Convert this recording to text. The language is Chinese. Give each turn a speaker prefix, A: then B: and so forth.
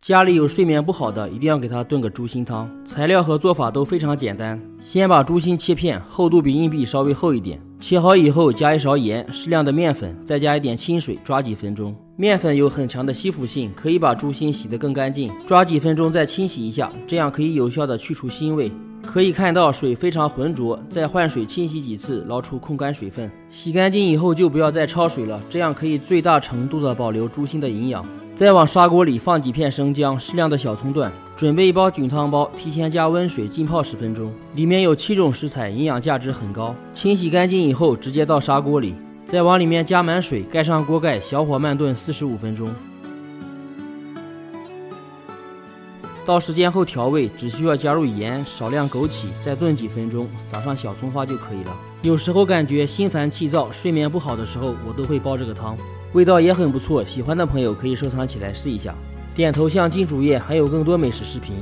A: 家里有睡眠不好的，一定要给他炖个猪心汤。材料和做法都非常简单，先把猪心切片，厚度比硬币稍微厚一点。切好以后，加一勺盐，适量的面粉，再加一点清水，抓几分钟。面粉有很强的吸附性，可以把猪心洗得更干净。抓几分钟再清洗一下，这样可以有效的去除腥味。可以看到水非常浑浊，再换水清洗几次，捞出控干水分。洗干净以后就不要再焯水了，这样可以最大程度的保留猪心的营养。再往砂锅里放几片生姜，适量的小葱段，准备一包菌汤包，提前加温水浸泡10分钟。里面有7种食材，营养价值很高。清洗干净以后，直接倒砂锅里，再往里面加满水，盖上锅盖，小火慢炖45分钟。到时间后调味，只需要加入盐、少量枸杞，再炖几分钟，撒上小葱花就可以了。有时候感觉心烦气躁、睡眠不好的时候，我都会煲这个汤，味道也很不错。喜欢的朋友可以收藏起来试一下。点头像金主页还有更多美食视频。